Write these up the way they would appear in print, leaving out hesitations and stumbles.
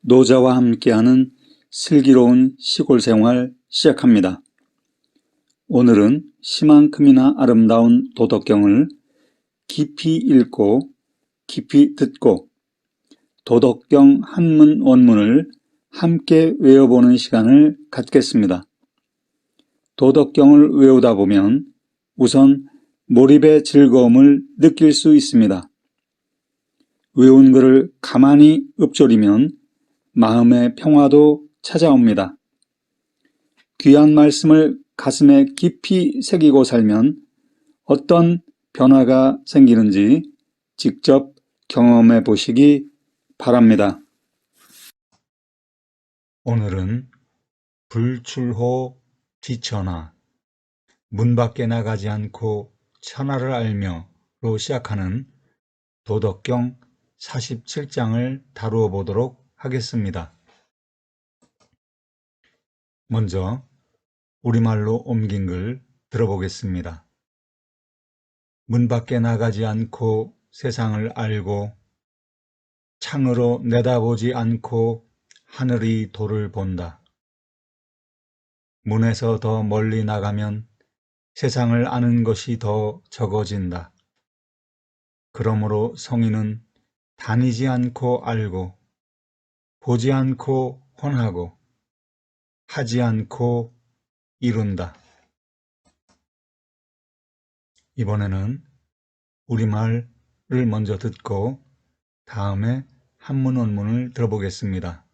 노자와 함께하는 슬기로운 시골 생활 시작합니다. 오늘은 시만큼이나 아름다운 도덕경을 깊이 읽고 깊이 듣고 도덕경 한문 원문을 함께 외워보는 시간을 갖겠습니다. 도덕경을 외우다 보면 우선 몰입의 즐거움을 느낄 수 있습니다. 외운 글을 가만히 읊조리면 마음의 평화도 찾아옵니다. 귀한 말씀을 가슴에 깊이 새기고 살면 어떤 변화가 생기는지 직접 경험해 보시기 바랍니다. 오늘은 불출호 지천하, 문 밖에 나가지 않고 천하를 알며로 시작하는 도덕경 47장을 다루어 보도록 하겠습니다. 먼저 우리말로 옮긴 글 들어보겠습니다. 문 밖에 나가지 않고 세상을 알고 창으로 내다보지 않고 하늘이 도를 본다. 문에서 더 멀리 나가면 세상을 아는 것이 더 적어진다. 그러므로 성인은 다니지 않고 알고 보지 않고 혼하고 하지 않고 이룬다. 이번에는 우리말을 먼저 듣고 다음에 한문 원문을 들어보겠습니다.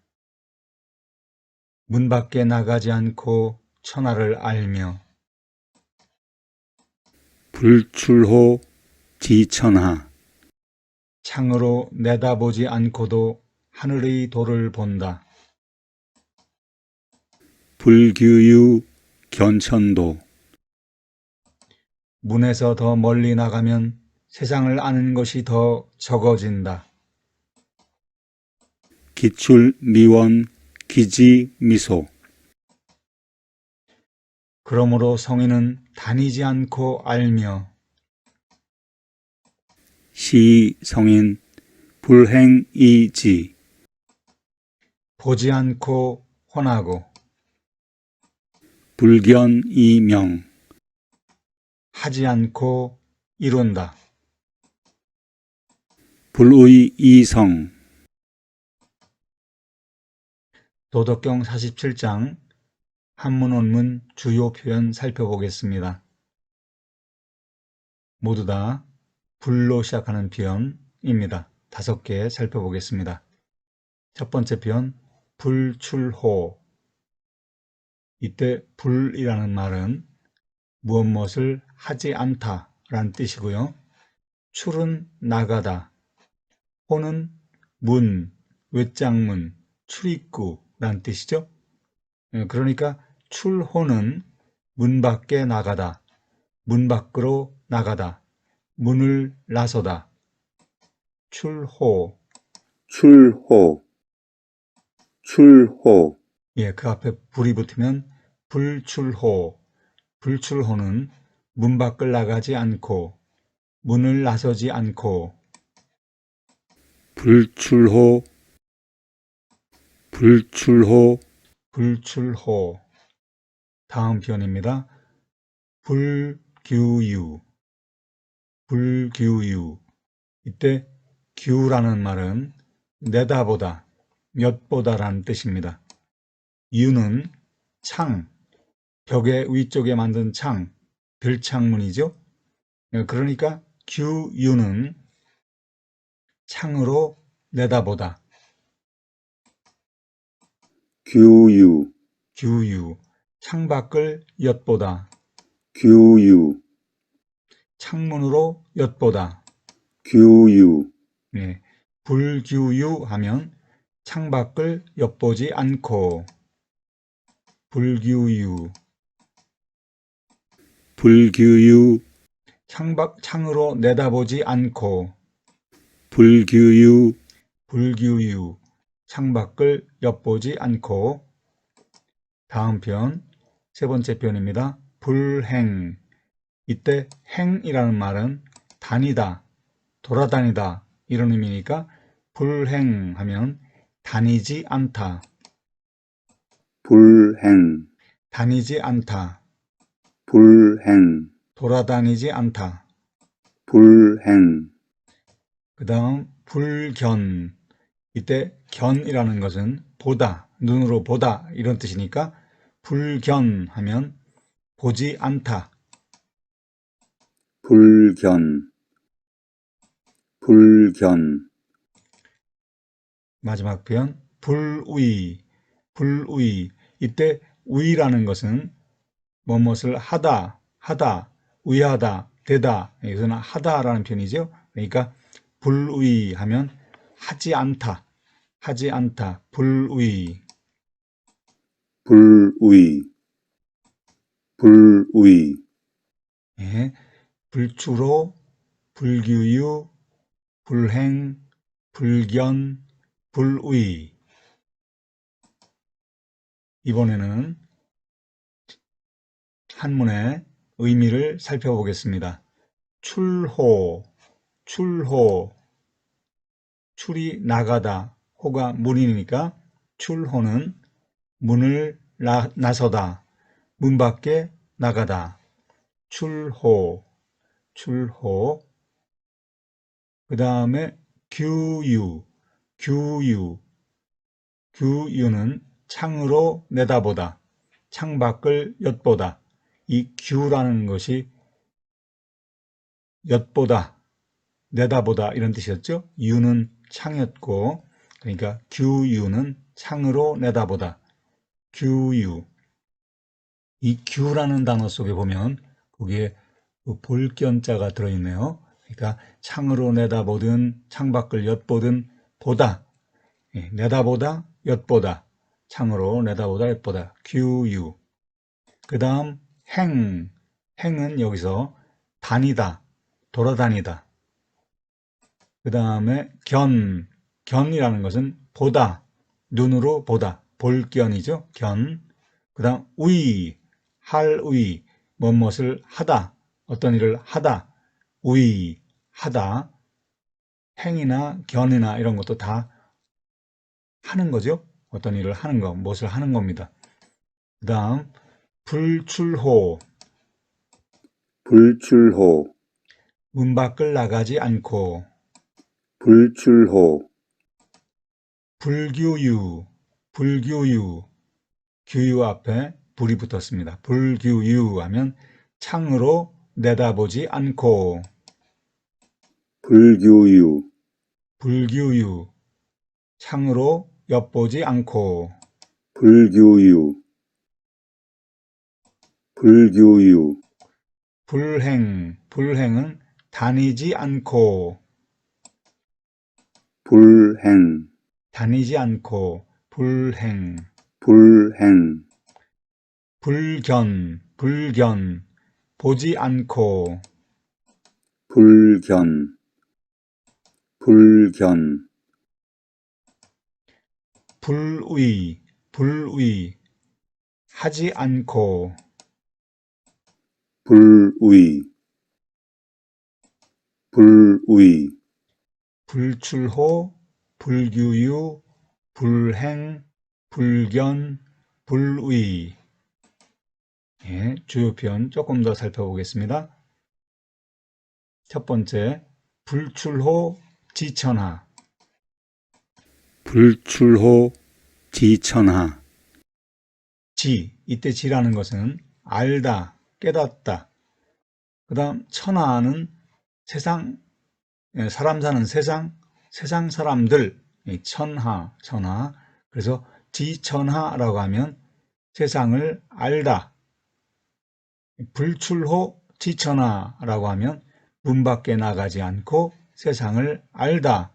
문 밖에 나가지 않고 천하를 알며 불출호 지천하, 창으로 내다보지 않고도 하늘의 도를 본다. 불규유 견천도, 문에서 더 멀리 나가면 세상을 아는 것이 더 적어진다. 기출미원 기지미소, 그러므로 성인은 다니지 않고 알며 시성인 불행이지, 보지 않고 혼하고 불견이명, 하지 않고 이룬다. 불의이성. 도덕경 47장 한문 원문 주요 표현 살펴보겠습니다. 모두 다 불로 시작하는 표현입니다. 5개 살펴보겠습니다. 첫 번째 표현, 불출호. 이때 불이라는 말은 무엇을 하지 않다 라는 뜻이고요. 출은 나가다, 호는 문, 외장문, 출입구 라는 뜻이죠. 그러니까 출호는 문 밖에 나가다, 문 밖으로 나가다, 문을 나서다. 출호, 출호, 출호. 예, 그 앞에 불이 붙으면 불출호. 불출호는 문 밖을 나가지 않고 문을 나서지 않고. 불출호, 불출호, 불출호. 다음 표현입니다. 불규유, 불규유. 이때 규라는 말은 내다보다, 엿보다라는 뜻입니다. 유는 창, 벽의 위쪽에 만든 창, 들창문이죠. 그러니까 규유는 창으로 내다보다. 규유, 규유. 창밖을 엿보다. 규유. 창문으로 엿보다. 규유. 네. 불규유 하면 창밖을 엿보지 않고. 불규유. 불규유. 창으로 내다보지 않고. 불규유. 불규유. 창밖을 엿보지 않고. 다음 편, 세 번째 표현입니다. 불행. 이때 행이라는 말은 다니다, 돌아다니다 이런 의미니까 불행하면 다니지 않다. 불행, 다니지 않다. 불행, 돌아다니지 않다. 불행, 그 다음 불견. 이때 견이라는 것은 보다, 눈으로 보다 이런 뜻이니까 불견 하면 보지 않다. 불견, 불견, 마지막 표현 불의. 불의. 이때 의라는 것은 무엇을 하다, 하다, 의하다, 되다. 여기서는 하다라는 표현이죠. 그러니까 불의 하면 하지 않다. 하지 않다. 불의. 불의, 불의, 예. 불추로, 불규유, 불행, 불견, 불의. 이번에는 한문의 의미를 살펴보겠습니다. 출호, 출호. 출이 나가다, 호가 문이니까 출호는 문을 나서다, 문 밖에 나가다. 출호, 출호. 그 다음에 규유, 규유. 규유는 창으로 내다보다, 창밖을 엿보다. 이 규라는 것이 엿보다, 내다보다 이런 뜻이었죠. 유는 창이었고, 그러니까 규유는 창으로 내다보다. 규유. 이 규라는 단어 속에 보면 거기에 볼견자가 들어있네요. 그러니까 창으로 내다보든 창밖을 엿보든 보다. 내다보다 엿보다. 창으로 내다보다 엿보다. 규유. 그 다음 행. 행은 여기서 다니다, 돌아다니다. 그 다음에 견. 견이라는 것은 보다, 눈으로 보다. 볼견이죠. 견. 그 다음 의. 할 의. 무엇을 하다. 어떤 일을 하다. 의. 하다. 행이나 견이나 이런 것도 다 하는 거죠. 어떤 일을 하는 거, 무엇을 하는 겁니다. 그 다음 불출호. 불출호, 문 밖을 나가지 않고. 불출호, 불규유. 불규유. 규유 앞에 불이 붙었습니다. 불규유 하면 창으로 내다보지 않고. 불교유, 불규유. 창으로 엿보지 않고. 불교유, 불교유, 불행. 불행은 다니지 않고. 불행, 다니지 않고. 불행. 불행, 불견. 불견. 보지 않고. 불견, 불견, 불의. 불의. 하지 않고. 불의, 불의, 불출호. 불규유. 불행. 불견. 불의. 예, 주요 표현 조금 더 살펴보겠습니다. 첫 번째, 불출호 지천하. 불출호 지천하, 이때 지라는 것은 알다, 깨닫다. 그 다음 천하는 세상, 사람 사는 세상, 세상 사람들, 천하. 그래서 지천하라고 하면 세상을 알다. 불출호 지천하라고 하면 문 밖에 나가지 않고 세상을 알다.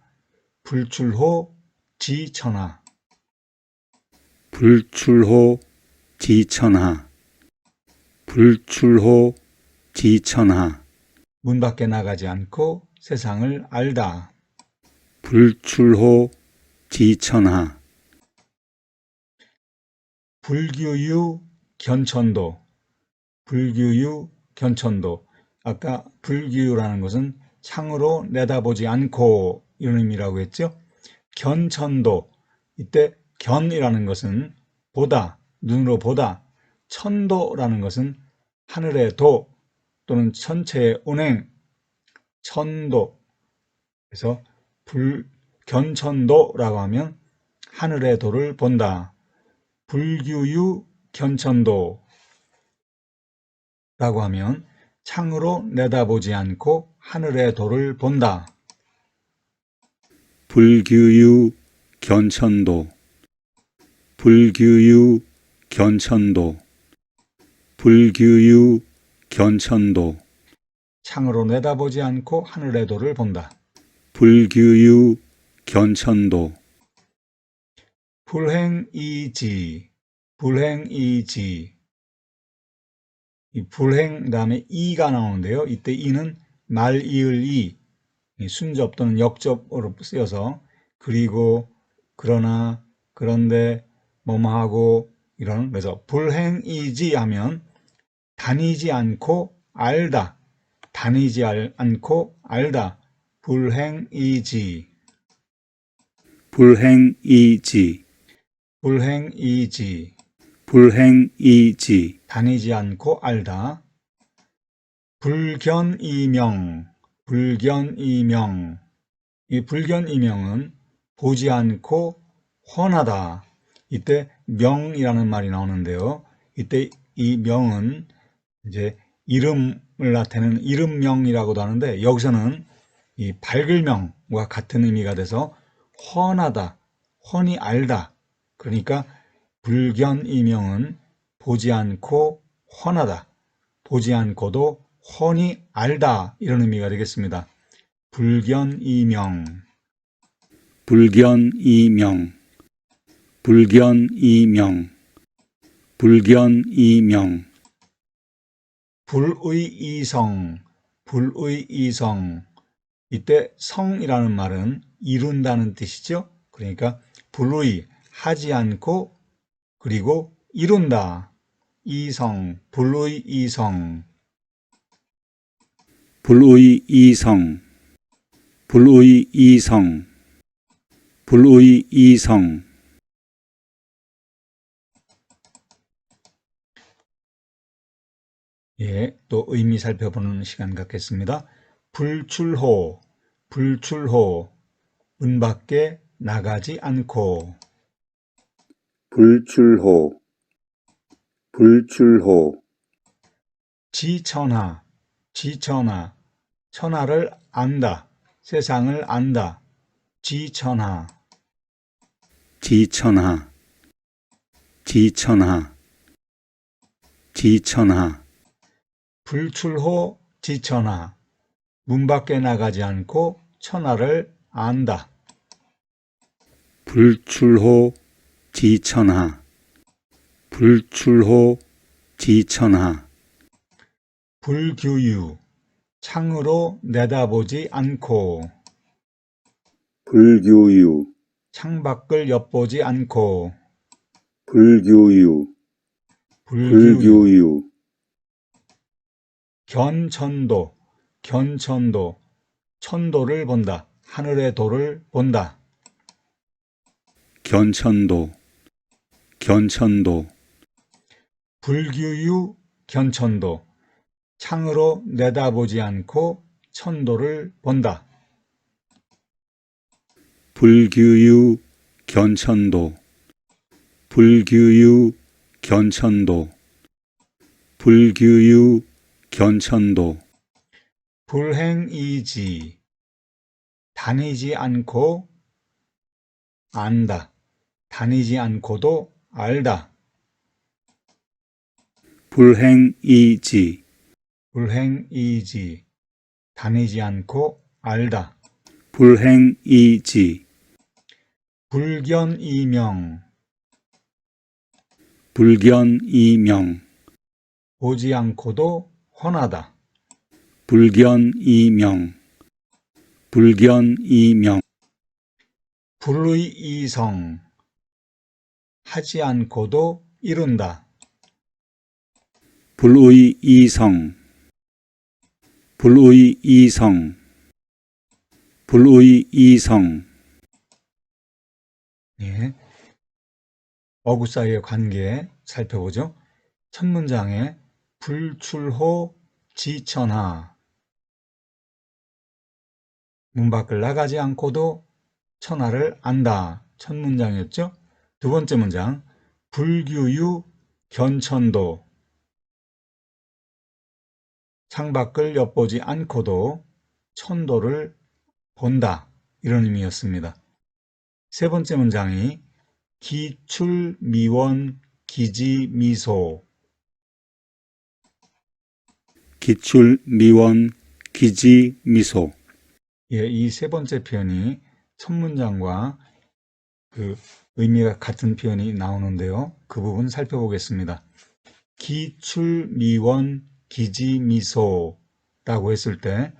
불출호 지천하. 불출호 지천하, 불출호 지천하, 문 밖에 나가지 않고 세상을 알다. 불출호 지천하, 불규유 견천도. 불규유 견천도. 아까 불규유라는 것은 창으로 내다보지 않고 이런 의미라고 했죠. 견천도. 이때 견이라는 것은 보다, 눈으로 보다, 천도라는 것은 하늘의 도 또는 천체의 운행, 천도. 그래서 견천도라고 하면 하늘의 도를 본다. 불규유 견천도라고 하면 창으로 내다보지 않고 하늘의 도를 본다. 불규유 견천도 불규유 견천도 불규유 견천도 창으로 내다보지 않고 하늘의 도를 본다. 불규유 견천도 불행이지, 불행이지. 이 불행 다음에 이가 나오는데요. 이때 이는 말, 이을, 이, 순접 또는 역접으로 쓰여서 그리고, 그러나, 그런데, 뭐뭐하고 이런. 그래서 불행이지 하면 다니지 않고 알다, 다니지 않고 알다. 불행이지, 불행이지 불행이지. 불행이지 다니지 않고 알다. 불견이명, 불견이명. 이 불견이명은 보지 않고 훤하다. 이때 명이라는 말이 나오는데요. 이때 이 명은 이제 이름을 나타내는 이름명이라고도 하는데 여기서는 이 밝을 명과 같은 의미가 돼서 훤하다, 훤히 알다. 그러니까 불견이명은 보지 않고 훤하다, 보지 않고도 훤히 알다 이런 의미가 되겠습니다. 불견이명, 불견이명 불견이명 불견이명 불의이성, 불의이성. 이때 성이라는 말은 이룬다는 뜻이죠. 그러니까 불의, 하지 않고 그리고 이룬다. 이성, 불의이성. 불의이성 불의이성 불의이성 예, 또 의미 살펴보는 시간 갖겠습니다. 불출호, 불출호. 문 밖에 나가지 않고. 불출호 불출호 지천하, 지천하. 천하를 안다, 세상을 안다. 지천하. 지천하 지천하 지천하 불출호 지천하. 문 밖에 나가지 않고 천하를 안다. 불출호 지천하 불출호 지천하 불규유. 창으로 내다보지 않고. 불교유 창밖을 엿보지 않고. 불교유 불규유. 불교유 견천도, 견천도. 천도를 본다, 하늘의 도를 본다. 견천도 견천도 불규유 견천도. 창으로 내다보지 않고 천도를 본다. 불규유 견천도 불규유 견천도 불규유 견천도 불행이지. 다니지 않고 안다, 다니지 않고도 알다. 불행이지 불행이지. 다니지 않고 알다. 불행이지 불견이명. 불견이명 보지 않고도 훤하다. 불견이명 불견이명 불의이성. 하지 않고도 이룬다. 불의이성 불의이성 불의이성 예, 어구 사이의 관계 살펴보죠. 첫 문장에 불출호 지천하. 문 밖을 나가지 않고도 천하를 안다. 첫 문장이었죠. 두 번째 문장, 불규유 견천도. 창밖을 엿보지 않고도 천도를 본다. 이런 의미였습니다. 세 번째 문장이 기출미원 기지미소. 기출미원 기지미소. 예, 이 세 번째 표현이 첫 문장과 의미가 같은 표현이 나오는데요. 그 부분 살펴보겠습니다. 기출미원 기지미소라고 했을 때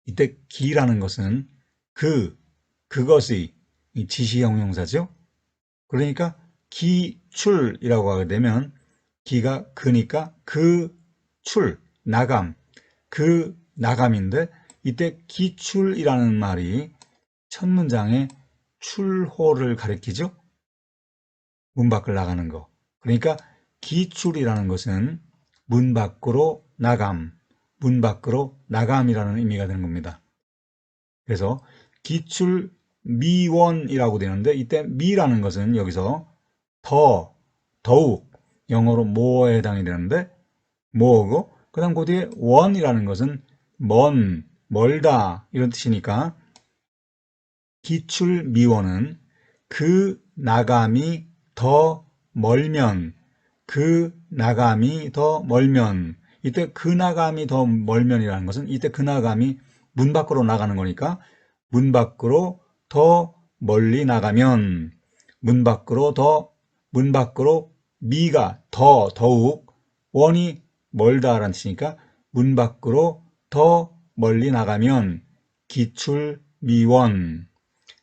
이때 기라는 것은 그것의 지시형용사죠. 그러니까 기출이라고 하게 되면 기가 그니까 나감인데 이때 기출이라는 말이 첫 문장에 출호를 가리키죠. 문 밖을 나가는 거. 그러니까 기출이라는 것은 문 밖으로 나감이라는 의미가 되는 겁니다. 그래서 기출 미원이라고 되는데 이때 미라는 것은 여기서 더욱 영어로 more에 해당이 되는데 more고 그 다음 그 뒤에 원이라는 것은 멀다 이런 뜻이니까 기출 미원은 그 나감이 더 멀면 이때 그 나감이 더 멀면이라는 것은 이때 그 나감이 문 밖으로 나가는 거니까 문 밖으로 더 멀리 나가면 문 밖으로 미가 더욱 원이 멀다라는 뜻이니까 문 밖으로 더 멀리 나가면 기출미원.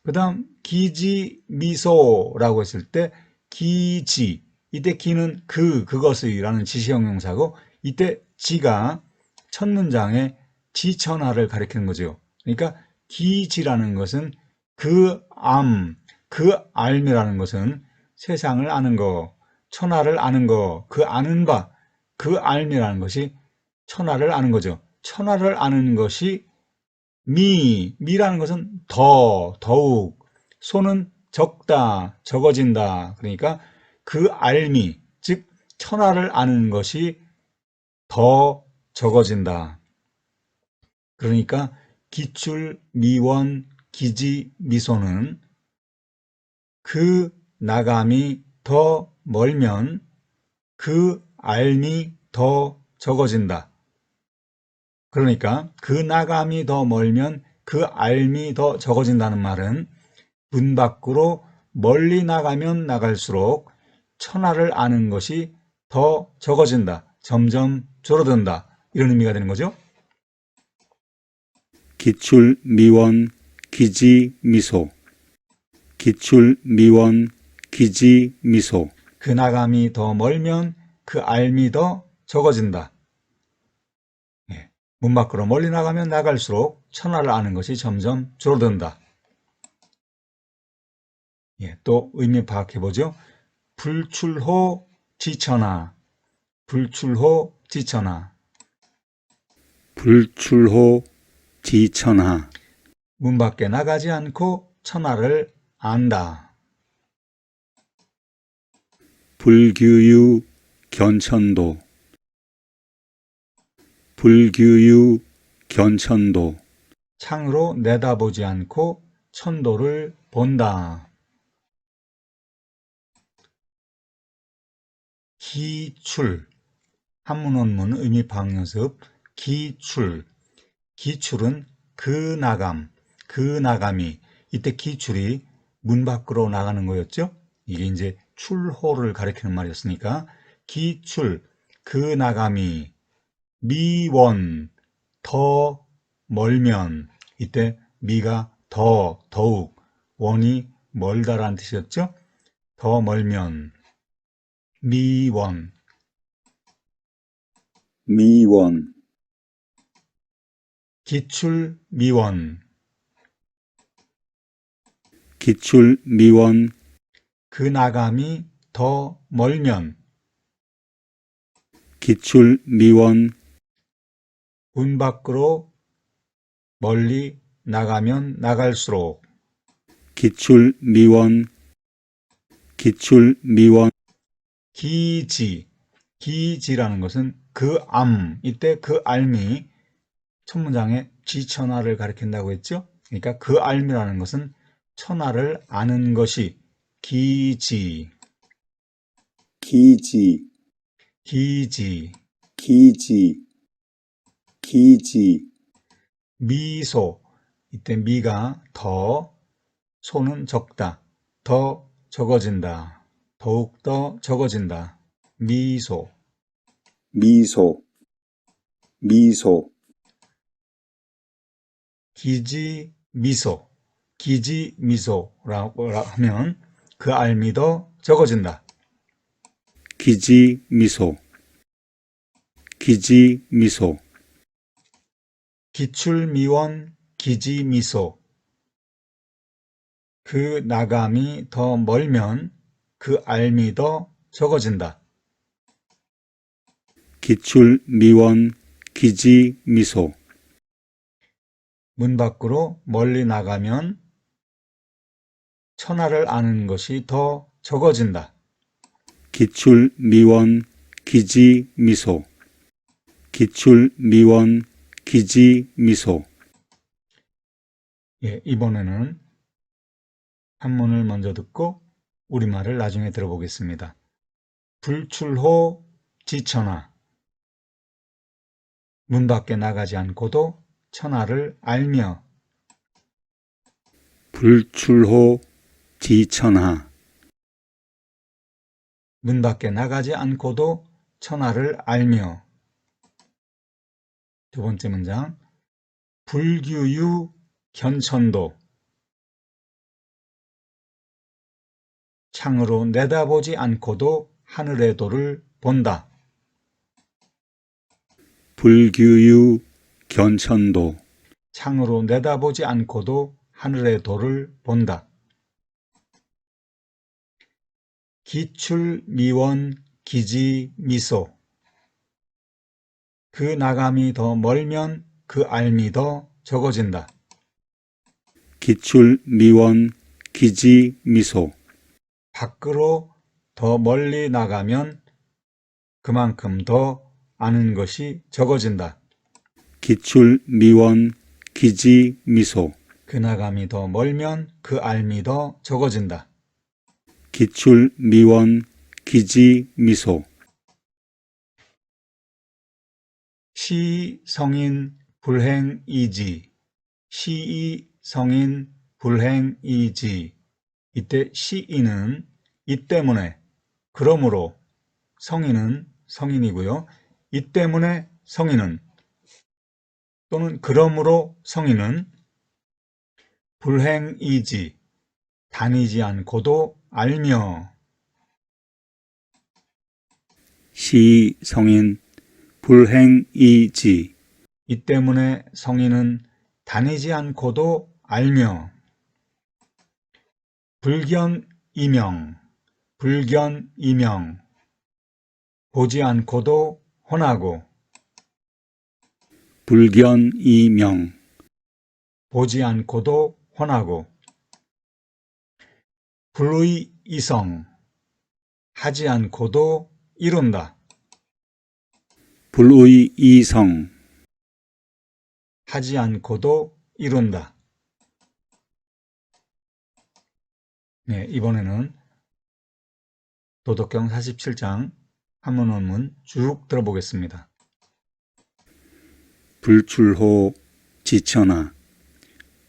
그 다음 기지미소라고 했을 때 기지, 이때 기는 그것의 라는 지시형용사고 이때 지가 첫 문장에 지천하를 가리키는 거죠. 그러니까 기지라는 것은 알미라는 것은 세상을 아는 거, 천하를 아는 거, 아는 바, 알미라는 것이 천하를 아는 거죠. 천하를 아는 것이 미라는 것은 더욱, 소는 적다, 적어진다. 그러니까 그 알미, 즉 천하를 아는 것이 더 적어진다. 그러니까 기출, 미원, 기지, 미소는 그 나감이 더 멀면 그 알미 더 적어진다. 그러니까 그 나감이 더 멀면 그 알미 더 적어진다는 말은 문 밖으로 멀리 나가면 나갈수록 천하를 아는 것이 더 적어진다. 점점 줄어든다. 이런 의미가 되는 거죠. 기출미원 기지미소. 기출미원 기지미소. 그 나감이 더 멀면 그 알미 더 적어진다. 예. 문 밖으로 멀리 나가면 나갈수록 천하를 아는 것이 점점 줄어든다. 예. 또 의미 파악해보죠. 불출호 지천하. 불출호 지천하. 불출호 지천하. 문 밖에 나가지 않고 천하를 안다. 불규유 견천도. 불규유 견천도. 창으로 내다보지 않고 천도를 본다. 기출. 한문 원문 의미 파악 연습. 기출은 그 나감이. 이때 기출이 문 밖으로 나가는 거였죠. 이게 이제 출호를 가리키는 말이었으니까 기출, 그 나감이. 미원, 더 멀면. 이때 미가 더욱, 원이 멀다라는 뜻이었죠. 더 멀면. 미원. 미원. 기출미원. 기출미원. 그 나감이 더 멀면, 기출 미원 문 밖으로 멀리 나가면 나갈수록, 기출 미원 기출 미원 기지, 기지라는 것은 그 암, 이때 그 알미, 첫 문장에 지천하를 가리킨다고 했죠? 그러니까 그 알미라는 것은 천하를 아는 것이 기지, 기지 기지, 기지 기지 미소, 이때 미가 더, 소는 적다, 더 적어진다, 더욱더 적어진다, 미소, 미소 미소 기지 미소, 기지 미소라고 하면 그 알미 더 적어진다. 기지 미소 기지 미소 기출미원 기지미소, 그 나감이 더 멀면 그 알미 더 적어진다. 기출 미원 기지 미소 문 밖으로 멀리 나가면 천하를 아는 것이 더 적어진다. 기출 미원 기지 미소 기출 미원 기지 미소 예, 이번에는 한문을 먼저 듣고 우리말을 나중에 들어보겠습니다. 불출호 지천하, 문 밖에 나가지 않고도 천하를 알며, 불출호 지천하 문 밖에 나가지 않고도 천하를 알며. 두 번째 문장, 불규유 견천도, 창으로 내다보지 않고도 하늘의 도를 본다. 불규유 견천도 창으로 내다보지 않고도 하늘의 도를 본다. 기출미원 기지미소, 그 나감이 더 멀면 그 알미 더 적어진다. 기출 미원 기지 미소 밖으로 더 멀리 나가면 그만큼 더 아는 것이 적어진다. 기출 미원 기지 미소 그 나감이 더 멀면 그 알미 더 적어진다. 기출 미원 기지 미소 시 성인 불행이지, 시이 성인 불행이지. 이때 시인은 이 때문에, 그러므로, 성인은 성인이고요. 이 때문에 성인은, 또는 그러므로 성인은 불행이지, 다니지 않고도 알며, 시 성인 불행이지 이 때문에 성인은 다니지 않고도 알며. 불견이명, 불견이명, 보지 않고도 혼하고, 불견이명 보지 않고도 혼하고. 불의이성, 하지 않고도 이룬다. 불의이성 하지 않고도 이룬다. 네, 이번에는 도덕경 47장 한문 원문 쭉 들어보겠습니다. 불출호 지천하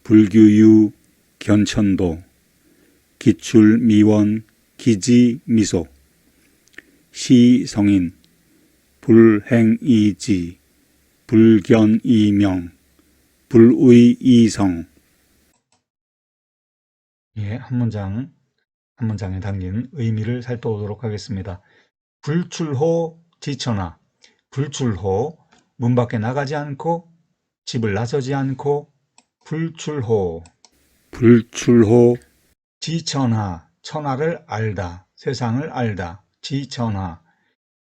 불규유 견천도 기출미원 기지미소 시성인 불행이지 불견이명 불의이성 예, 한 문장에 담긴 의미를 살펴보도록 하겠습니다. 불출호 지천하, 불출호, 문 밖에 나가지 않고 집을 나서지 않고, 불출호, 불출호 지천하, 천하를 알다. 세상을 알다. 지천하.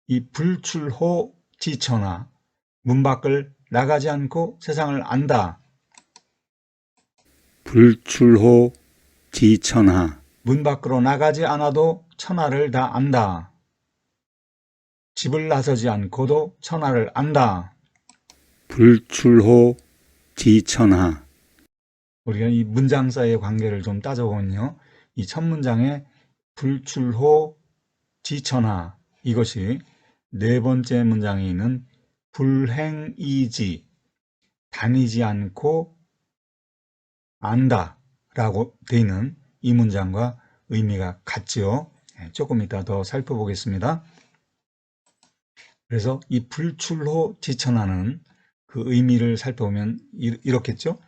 이 불출호 지천하. 문 밖을 나가지 않고 세상을 안다. 불출호 지천하. 문 밖으로 나가지 않아도 천하를 다 안다. 집을 나서지 않고도 천하를 안다. 불출호 지천하. 우리가 이 문장 사이의 관계를 좀 따져보면요. 이 첫 문장에 불출호 지천하, 이것이 네 번째 문장에 있는 불행이지, 다니지 않고 안다 라고 되어 있는 이 문장과 의미가 같죠. 조금 이따 더 살펴보겠습니다. 그래서 이 불출호 지천하는 그 의미를 살펴보면 이렇겠죠.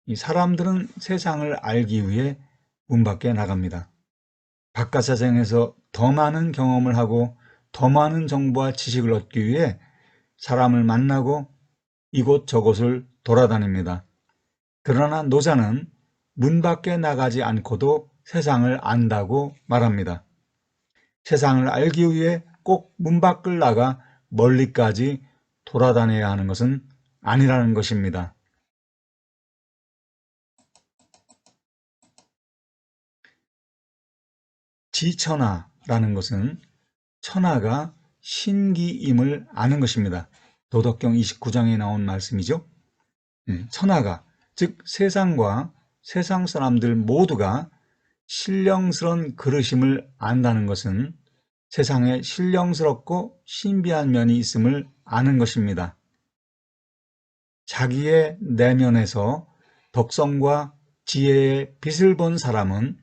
이 사람들은 세상을 알기 위해 문 밖에 나갑니다. 바깥 세상에서 더 많은 경험을 하고 더 많은 정보와 지식을 얻기 위해 사람을 만나고 이곳저곳을 돌아다닙니다. 그러나 노자는 문 밖에 나가지 않고도 세상을 안다고 말합니다. 세상을 알기 위해 꼭 문 밖을 나가 멀리까지 돌아다녀야 하는 것은 아니라는 것입니다. 지천하라는 것은 천하가 신기임을 아는 것입니다. 도덕경 29장에 나온 말씀이죠. 천하가, 즉 세상과 세상 사람들 모두가 신령스러운 그릇임을 안다는 것은 세상에 신령스럽고 신비한 면이 있음을 아는 것입니다. 자기의 내면에서 덕성과 지혜의 빛을 본 사람은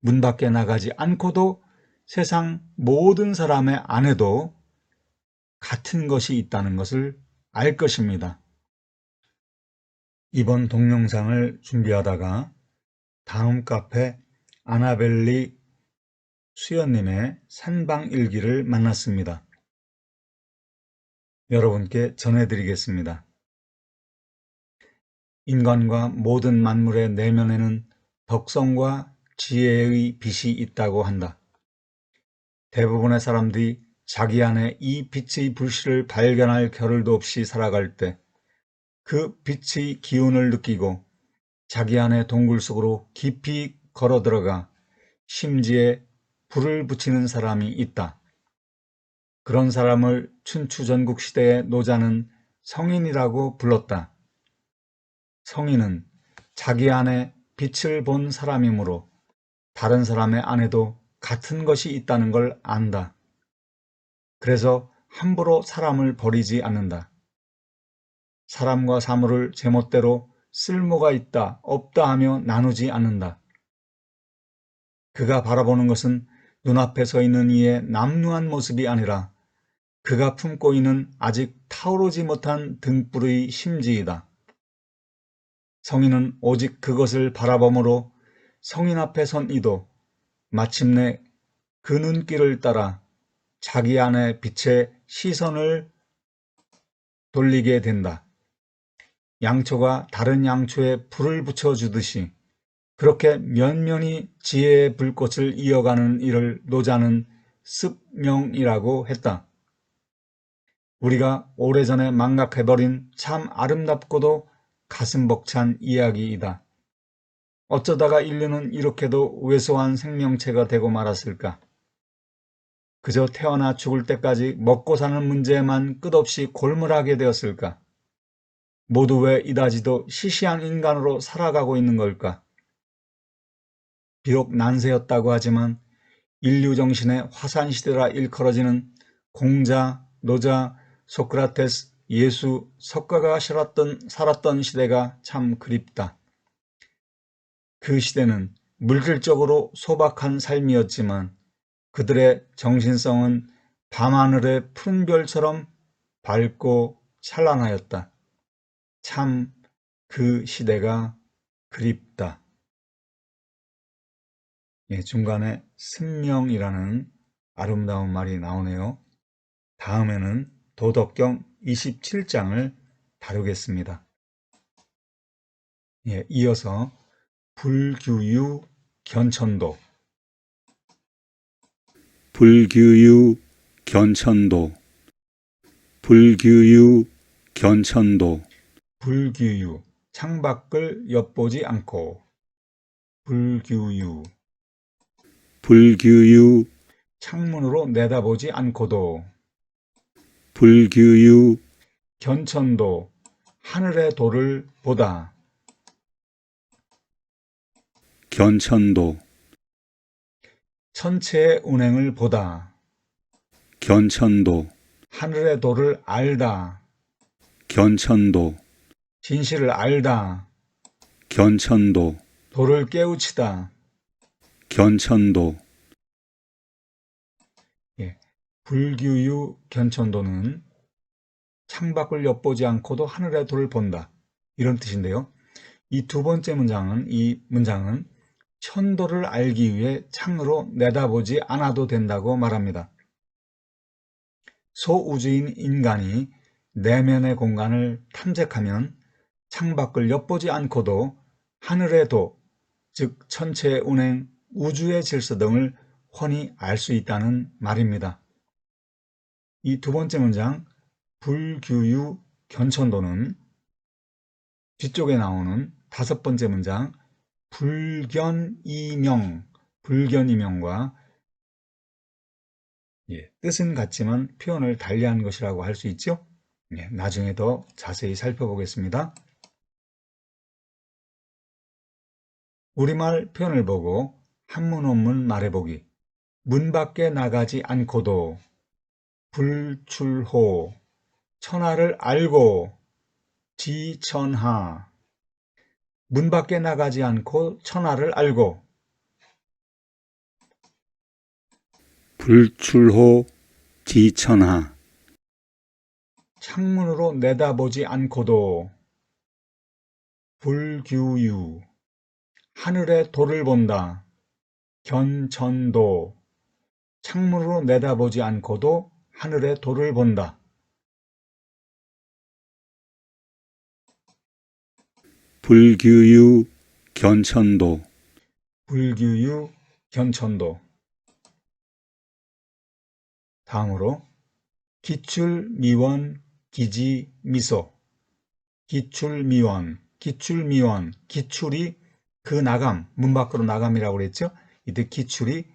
문 밖에 나가지 않고도 세상 모든 사람의 안에도 같은 것이 있다는 것을 알 것입니다. 이번 동영상을 준비하다가 다음 카페 아나벨리 수연님의 산방일기를 만났습니다. 여러분께 전해드리겠습니다. 인간과 모든 만물의 내면에는 덕성과 지혜의 빛이 있다고 한다. 대부분의 사람들이 자기 안에 이 빛의 불씨를 발견할 겨를도 없이 살아갈 때 그 빛의 기운을 느끼고 자기 안의 동굴 속으로 깊이 걸어 들어가 심지에 불을 붙이는 사람이 있다. 그런 사람을 춘추전국 시대의 노자는 성인이라고 불렀다. 성인은 자기 안에 빛을 본 사람이므로 다른 사람의 안에도 같은 것이 있다는 걸 안다. 그래서 함부로 사람을 버리지 않는다. 사람과 사물을 제멋대로 쓸모가 있다, 없다 하며 나누지 않는다. 그가 바라보는 것은 눈앞에 서 있는 이의 남루한 모습이 아니라 그가 품고 있는 아직 타오르지 못한 등불의 심지이다. 성인은 오직 그것을 바라봄으로 성인 앞에 선 이도 마침내 그 눈길을 따라 자기 안의 빛에 시선을 돌리게 된다. 양초가 다른 양초에 불을 붙여주듯이 그렇게 면면이 지혜의 불꽃을 이어가는 일을 노자는 습명이라고 했다. 우리가 오래전에 망각해버린 참 아름답고도 가슴 벅찬 이야기이다. 어쩌다가 인류는 이렇게도 왜소한 생명체가 되고 말았을까? 그저 태어나 죽을 때까지 먹고 사는 문제에만 끝없이 골몰하게 되었을까? 모두 왜 이다지도 시시한 인간으로 살아가고 있는 걸까? 비록 난세였다고 하지만 인류 정신의 화산시대라 일컬어지는 공자, 노자, 소크라테스, 예수, 석가가 살았던 시대가 참 그립다. 그 시대는 물질적으로 소박한 삶이었지만 그들의 정신성은 밤하늘의 푸른 별처럼 밝고 찬란하였다. 참 그 시대가 그립다. 중간에 승명이라는 아름다운 말이 나오네요. 다음에는 도덕경 27장을 다루겠습니다. 이어서 불규유 견천도. 불규유 견천도 불규유 견천도 불규유, 창밖을 엿보지 않고. 불규유, 불규유 창문으로 내다보지 않고도. 불규유 견천도, 하늘의 도를 보다. 견천도 천체의 운행을 보다. 견천도 하늘의 도를 알다. 견천도 진실을 알다. 견천도 도를 깨우치다. 견천도 예, 불규유 견천도는 창밖을 엿보지 않고도 하늘의 도를 본다. 이런 뜻인데요. 이 두 번째 문장은, 이 문장은 천도를 알기 위해 창으로 내다보지 않아도 된다고 말합니다. 소우주인 인간이 내면의 공간을 탐색하면 창밖을 엿보지 않고도 하늘의 도, 즉 천체의 운행, 우주의 질서 등을 훤히 알 수 있다는 말입니다. 이 두 번째 문장, 불규유 견천도는 뒤쪽에 나오는 다섯 번째 문장, 불견이명과 뜻은 같지만 표현을 달리한 것이라고 할 수 있죠. 나중에 더 자세히 살펴보겠습니다. 우리말 표현을 보고 한문 원문 말해보기. 문 밖에 나가지 않고도 불출호, 천하를 알고 지천하. 문 밖에 나가지 않고 천하를 알고. 불출호 지천하 창문으로 내다보지 않고도 불규유, 하늘의 도를 본다. 견천도, 창문으로 내다보지 않고도 하늘의 도를 본다. 불규유 견천도 불규유 견천도. 다음으로 기출미원 기지미소. 기출미원, 기출이 그 나감, 문 밖으로 나감이라고 그랬죠. 이때 기출이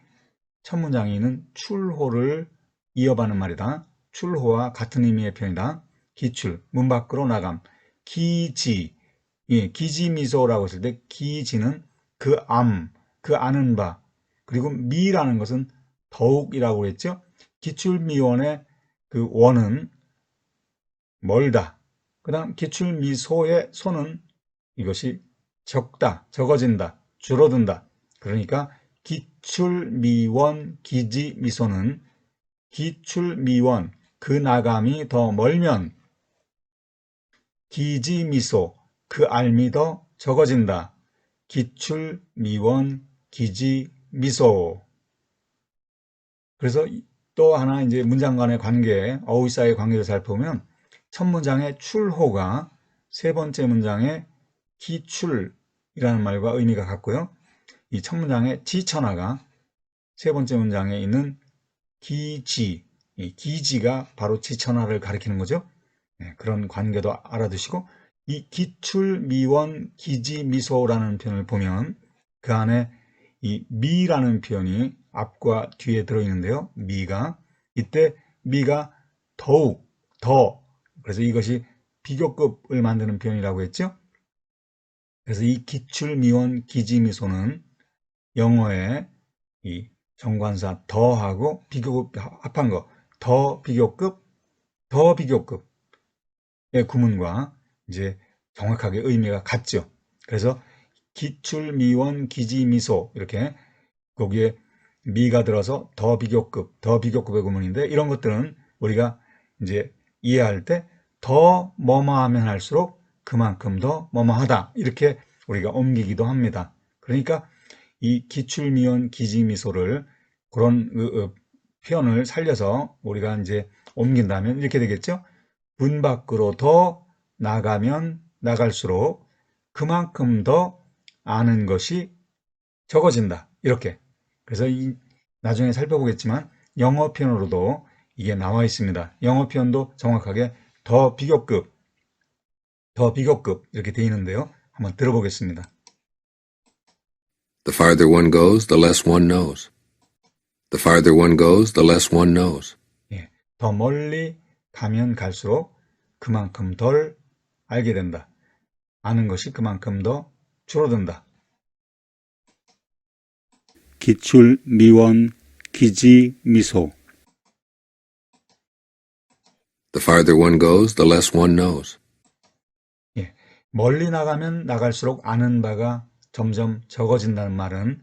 첫 문장에 있는 출호를 이어받는 말이다. 출호와 같은 의미의 표현이다. 기출, 문 밖으로 나감. 기지, 기지미소라고 했을 때 기지는 그 아는 바. 그리고 미라는 것은 더욱이라고 그랬죠. 기출미원의 그 원은 멀다. 그 다음 기출미소의 소는 이것이 적다, 적어진다, 줄어든다. 그러니까 기출미원 기지미소는 기출미원, 그 나감이 더 멀면 기지미소, 그 알미 더 적어진다. 기출미원 기지미소. 그래서 또 하나 이제 문장 간의 관계, 어휘 사이의 관계를 살펴보면 첫 문장의 출호가 세 번째 문장의 기출이라는 말과 의미가 같고요. 이 첫 문장의 지천하가 세 번째 문장에 있는 기지, 이 기지가 바로 지천하를 가리키는 거죠. 그런 관계도 알아두시고, 이 기출미원 기지미소라는 표현을 보면 그 안에 이 미라는 표현이 앞과 뒤에 들어있는데요. 미가, 이때 미가 더욱, 더, 그래서 이것이 비교급을 만드는 표현이라고 했죠. 그래서 이 기출미원 기지미소는 영어의 이 정관사 더하고 비교급 합한 거, 더 비교급의 구문과 이제 정확하게 의미가 같죠. 그래서 기출미원 기지미소, 이렇게 거기에 미가 들어서 더 비교급의 구문인데, 이런 것들은 우리가 이제 이해할 때 더 뭐뭐하면 할수록 그만큼 더 뭐뭐하다, 이렇게 우리가 옮기기도 합니다. 그러니까 이 기출미원 기지미소를 그런 표현을 살려서 우리가 이제 옮긴다면 이렇게 되겠죠. 문 밖으로 더 나가면 나갈수록 그만큼 더 아는 것이 적어진다. 이렇게. 그래서 나중에 살펴보겠지만 영어 표현으로도 이게 나와 있습니다. 영어 표현도 정확하게 더 비교급 이렇게 되어 있는데요. 한번 들어보겠습니다. The farther one goes, the less one knows. The farther one goes, the less one knows. 예, 더 멀리 가면 갈수록 그만큼 덜 알게 된다. 아는 것이 그만큼 더 줄어든다. 기출 미원 기지 미소 The farther one goes, the less one knows. 예, 멀리 나가면 나갈수록 아는 바가 점점 적어진다는 말은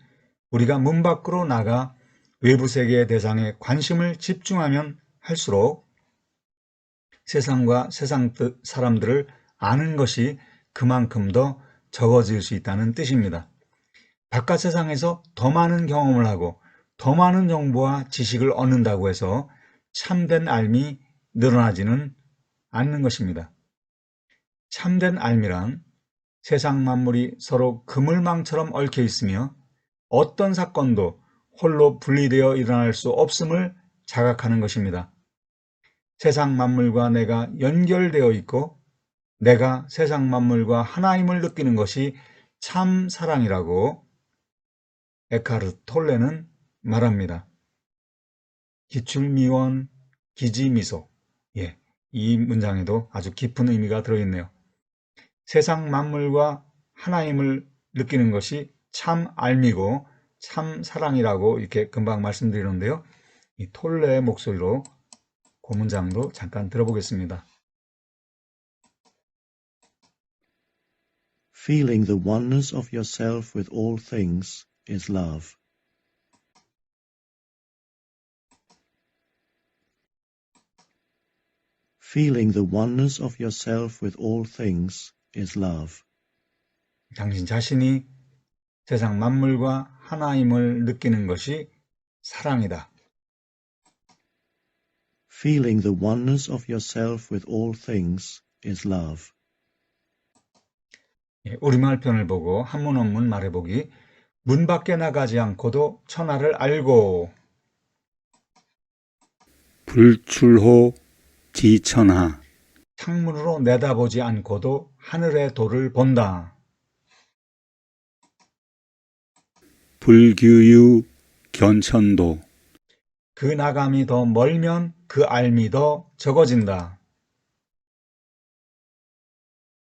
우리가 문 밖으로 나가 외부 세계의 대상에 관심을 집중하면 할수록 세상과 세상 사람들을 아는 것이 그만큼 더 적어질 수 있다는 뜻입니다. 바깥 세상에서 더 많은 경험을 하고 더 많은 정보와 지식을 얻는다고 해서 참된 삶이 늘어나지는 않는 것입니다. 참된 삶이란 세상 만물이 서로 그물망처럼 얽혀 있으며 어떤 사건도 홀로 분리되어 일어날 수 없음을 자각하는 것입니다. 세상 만물과 내가 연결되어 있고 내가 세상 만물과 하나임을 느끼는 것이 참 사랑이라고 에카르트 톨레는 말합니다. 기출미원 기지미소. 예, 이 문장에도 아주 깊은 의미가 들어있네요. 세상 만물과 하나임을 느끼는 것이 참 알미고 참 사랑이라고 이렇게 금방 말씀드리는데요. 이 톨레의 목소리로 그 문장도 잠깐 들어보겠습니다. Feeling the oneness of yourself with all things is love. Feeling the oneness of yourself with all things is love. 당신 자신이 세상 만물과 하나임을 느끼는 것이 사랑이다. Feeling the oneness of yourself with all things is love. 예, 우리말 편을 보고 한문 원문 말해보기. 문 밖에 나가지 않고도 천하를 알고 불출호 지천하 창문으로 내다보지 않고도 하늘의 도를 본다. 불규유 견천도 그 나감이 더 멀면 그 알미 더 적어진다.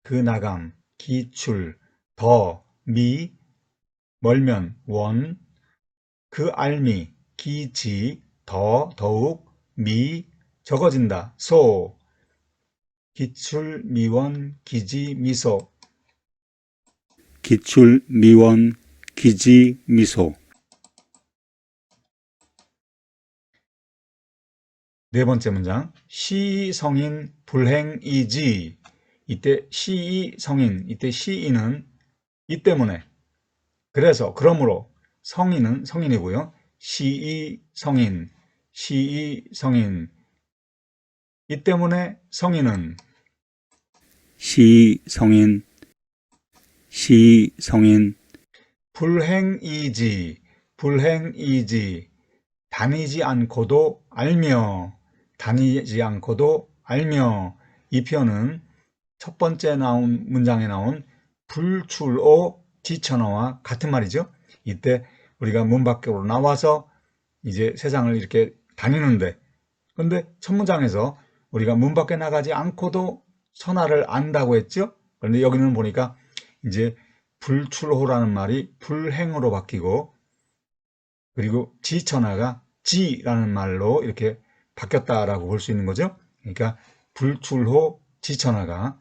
그 나감, 기출, 더, 미, 멀면, 원, 그 알미, 기지, 더, 더욱, 미, 적어진다. 소, 기출, 미원, 기지, 미소. 기출 미원 기지 미소 네 번째 문장. 시성인 불행이지. 이때 시성인, 이때 시인은 이 때문에, 그래서, 그러므로, 성인은 성인이고요. 시성인, 시성인. 이 때문에 성인은 시성인 불행이지, 불행이지. 다니지 않고도 알며, 다니지 않고도 알며. 이 표현은 첫 번째 나온 문장에 나온 불출오 지천어와 같은 말이죠. 이때 우리가 문 밖으로 나와서 이제 세상을 이렇게 다니는데, 그런데 첫 문장에서 우리가 문 밖에 나가지 않고도 천하를 안다고 했죠. 그런데 여기는 보니까 이제 불출호라는 말이 불행으로 바뀌고, 그리고 지천하가 지라는 말로 이렇게 바뀌었다라고 볼 수 있는 거죠. 그러니까 불출호 지천하가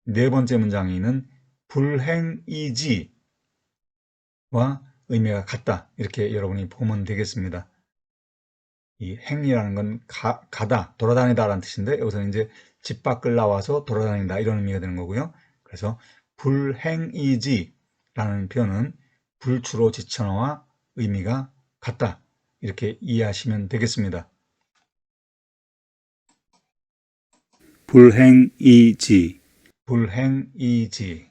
네 번째 문장에 있는 불행이지와 의미가 같다. 이렇게 여러분이 보면 되겠습니다. 이 행이라는 건 가다, 돌아다니다 라는 뜻인데, 여기서는 이제 집 밖을 나와서 돌아다닌다 이런 의미가 되는 거고요. 그래서 불행이지라는 표현은 불출호 지천어와 의미가 같다. 이렇게 이해하시면 되겠습니다. 불행이지 불행이지.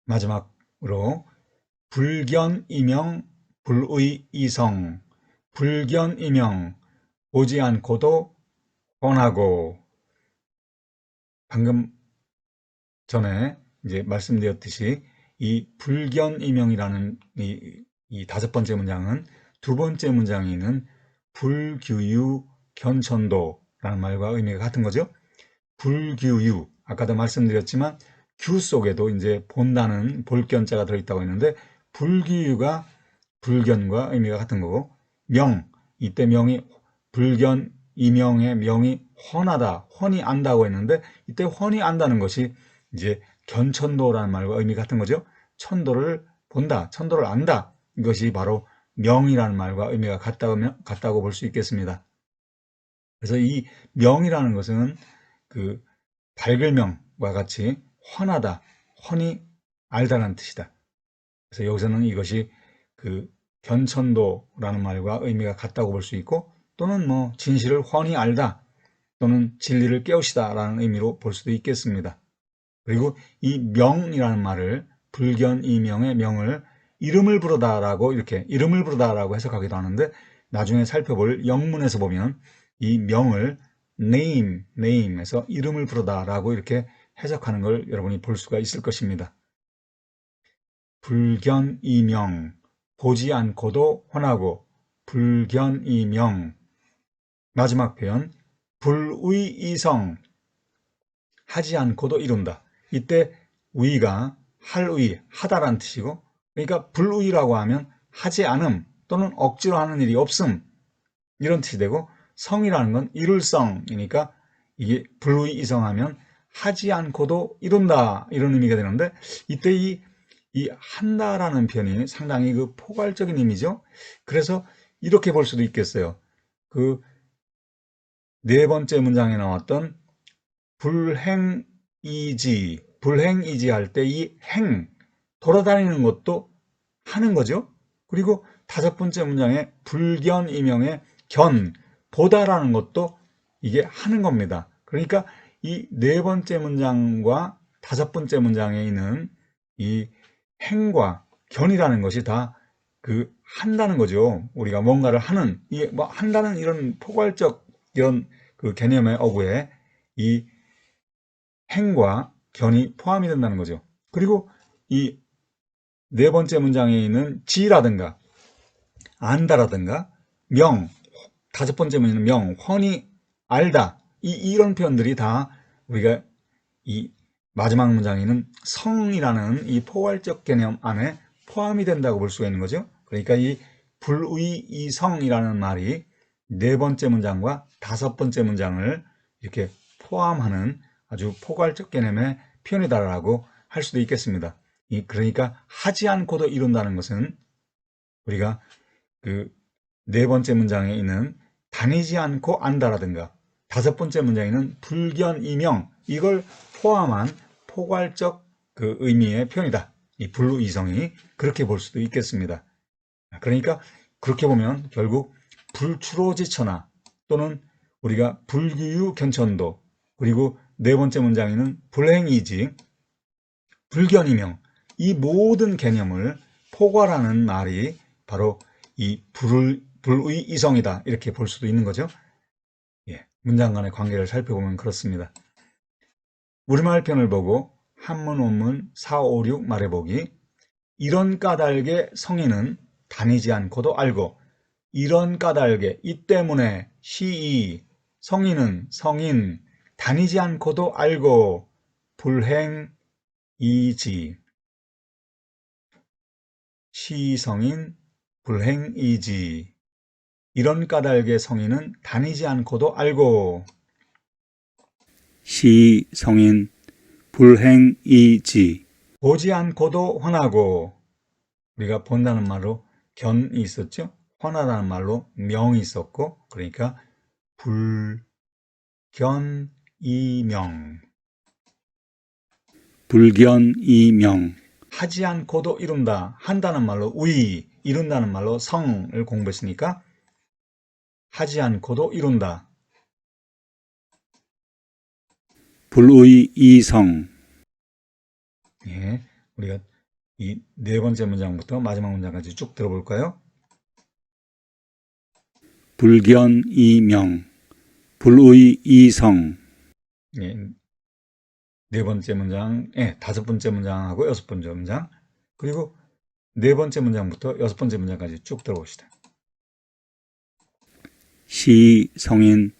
마지막으로 불견이명, 불의이성, 불견이명, 보지 않고도 뻔하고. 방금 전에 이제 말씀드렸듯이 이 불견이명이라는 이 다섯 번째 문장은 두 번째 문장에 있는 불규유 견천도라는 말과 의미가 같은 거죠. 불규유, 아까도 말씀드렸지만 규 속에도 이제 본다는 볼견자가 들어있다고 했는데 불규유가 불견과 의미가 같은 거고, 명, 이때 명이 불견 이명의 명이 훤하다, 훤히 안다고 했는데 이때 훤히 안다는 것이 이제 견천도라는 말과 의미 같은 거죠. 천도를 본다, 천도를 안다. 이것이 바로 명이라는 말과 의미가 같다고 볼 수 있겠습니다. 그래서 이 명이라는 것은 그 밝을명과 같이 훤하다, 훤히 알다라는 뜻이다. 그래서 여기서는 이것이 그 견천도라는 말과 의미가 같다고 볼 수 있고, 또는 뭐 진실을 훤히 알다 또는 진리를 깨우시다라는 의미로 볼 수도 있겠습니다. 그리고 이 명이라는 말을 불견이명의 명을 이름을 부르다라고 이렇게 이름을 부르다라고 해석하기도 하는데, 나중에 살펴볼 영문에서 보면 이 명을 name에서 이름을 부르다라고 이렇게 해석하는 걸 여러분이 볼 수가 있을 것입니다. 불견이명, 보지 않고도 훤하고, 불견이명. 마지막 표현, 불의이성, 하지 않고도 이룬다. 이때 의가 할의, 하다라는 뜻이고, 그러니까 불의라고 하면 하지 않음 또는 억지로 하는 일이 없음, 이런 뜻이 되고, 성이라는 건 이룰성이니까 이게 불의이성하면 하지 않고도 이룬다, 이런 의미가 되는데, 이때 이 한다라는 표현이 상당히 그 포괄적인 의미죠. 그래서 이렇게 볼 수도 있겠어요. 그 네 번째 문장에 나왔던 불행이지 할 때 이 행, 돌아다니는 것도 하는 거죠. 그리고 다섯 번째 문장에 불견이명의 견, 보다라는 것도 이게 하는 겁니다. 그러니까 이 네 번째 문장과 다섯 번째 문장에 있는 이 행과 견이라는 것이 다 그 한다는 거죠. 우리가 뭔가를 하는, 이 뭐 한다는 이런 포괄적 이런 그 개념의 어구에 이 행과 견이 포함이 된다는 거죠. 그리고 이 네 번째 문장에 있는 지라든가 안다라든가 명, 다섯 번째 문장은 명, 훤히 알다, 이런 표현들이 다 우리가 이 마지막 문장에 있는 성이라는 이 포괄적 개념 안에 포함이 된다고 볼 수가 있는 거죠. 그러니까 이 불의이성이라는 말이 네 번째 문장과 다섯 번째 문장을 이렇게 포함하는 아주 포괄적 개념의 표현이다라고 할 수도 있겠습니다. 그러니까 하지 않고도 이룬다는 것은 우리가 그 네 번째 문장에 있는 다니지 않고 안다라든가 다섯 번째 문장에 있는 불견이명, 이걸 포함한 포괄적 그 의미의 표현이다. 이 불의성이 그렇게 볼 수도 있겠습니다. 그러니까 그렇게 보면 결국 불추로지천하 또는 우리가 불규유 견천도, 그리고 네 번째 문장에는 불행이지, 불견이명, 이 모든 개념을 포괄하는 말이 바로 이 불의이성이다, 이렇게 볼 수도 있는 거죠. 예, 문장 간의 관계를 살펴보면 그렇습니다. 우리말 편을 보고 한문, 원문 4, 5, 6 말해보기. 이런 까닭에 성인은 다니지 않고도 알고, 이런 까닭에, 이 때문에, 시이, 성인은, 성인, 다니지 않고도 알고, 불행이지. 시성인, 불행이지. 이런 까닭에 성인은 다니지 않고도 알고. 시성인 불행이지. 보지 않고도 훤하고. 우리가 본다는 말로 견이 있었죠. 훤하다는 말로 명이 있었고, 그러니까 불견이명. 불견이명. 하지 않고도 이룬다. 한다는 말로 의, 이룬다는 말로 성을 공부했으니까 하지 않고도 이룬다. 불의이성. 예, 우리가 이 네 번째 문장부터 마지막 문장까지 쭉 들어볼까요? 불견이명, 불의 이성, 예, 네 번째 문장, 다섯 번째 문장하고 여섯 번째 문장, 그리고 네 번째 문장부터 여섯 번째 문장까지 쭉 들어봅시다. 시성인,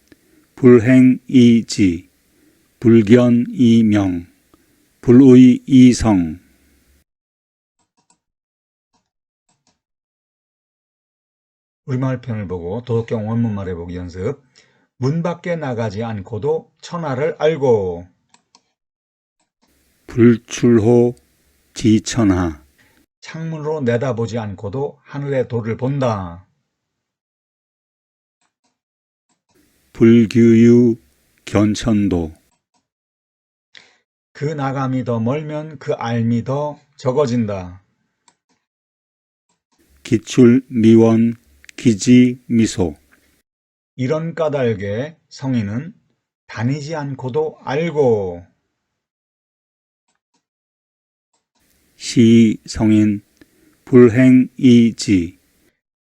불행이지, 불견이명, 불의 이성. 우리말 편을 보고 도덕경 원문 말해보기 연습. 문 밖에 나가지 않고도 천하를 알고. 불출호 지천하, 창문으로 내다보지 않고도 하늘의 도를 본다. 불규유 견천도, 그 나감이 더 멀면 그 알미 더 적어진다. 기출미원 기지미소, 이런 까닭에 성인은 다니지 않고도 알고. 시성인, 불행이지,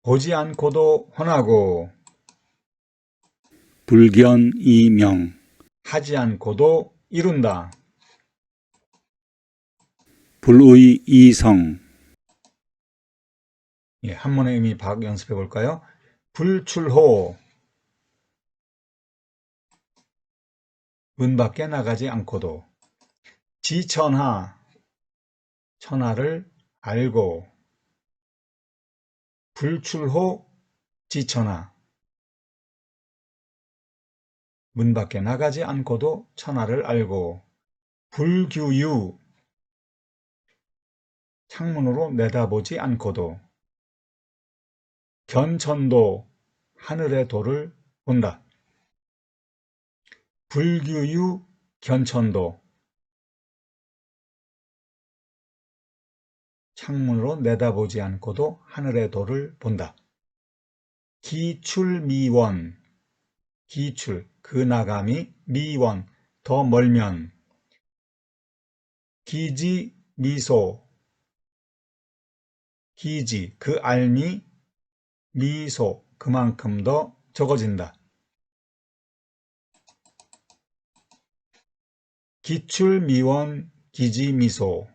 보지 않고도 헌하고. 불견이명, 하지 않고도 이룬다. 불의 이성, 한문의 의미 박 연습해 볼까요? 불출호, 문 밖에 나가지 않고도. 지천하, 천하를 알고. 불출호, 지천하, 문 밖에 나가지 않고도 천하를 알고. 불규유, 창문으로 내다보지 않고도. 견천도, 하늘의 도를 본다. 불규유, 견천도, 창문으로 내다보지 않고도 하늘의 도를 본다. 기출미원, 기출, 그 나감이, 미원, 더 멀면. 기지미소, 기지, 그 알미, 미소, 그만큼 더 적어진다. 기출미원, 기지미소,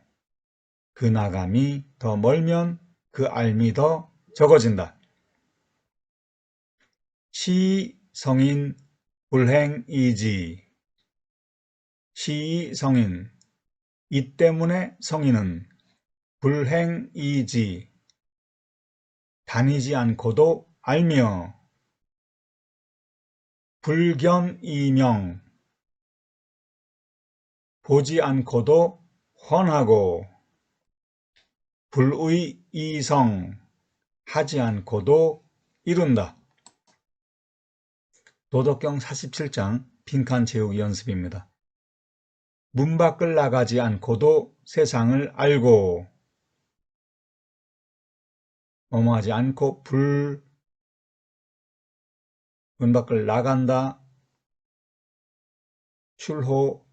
그 나감이 더 멀면 그 알미 더 적어진다. 시성인, 불행이지, 시성인, 이 때문에 성인은 불행이지, 다니지 않고도 알며. 불견이명, 보지 않고도 헌하고. 불의 이성, 하지 않고도 이룬다. 도덕경 47장 빈칸 채우기 연습입니다. 문 밖을 나가지 않고도 세상을 알고. 뭐뭐하지 않고 문 밖을 나간다. 출호,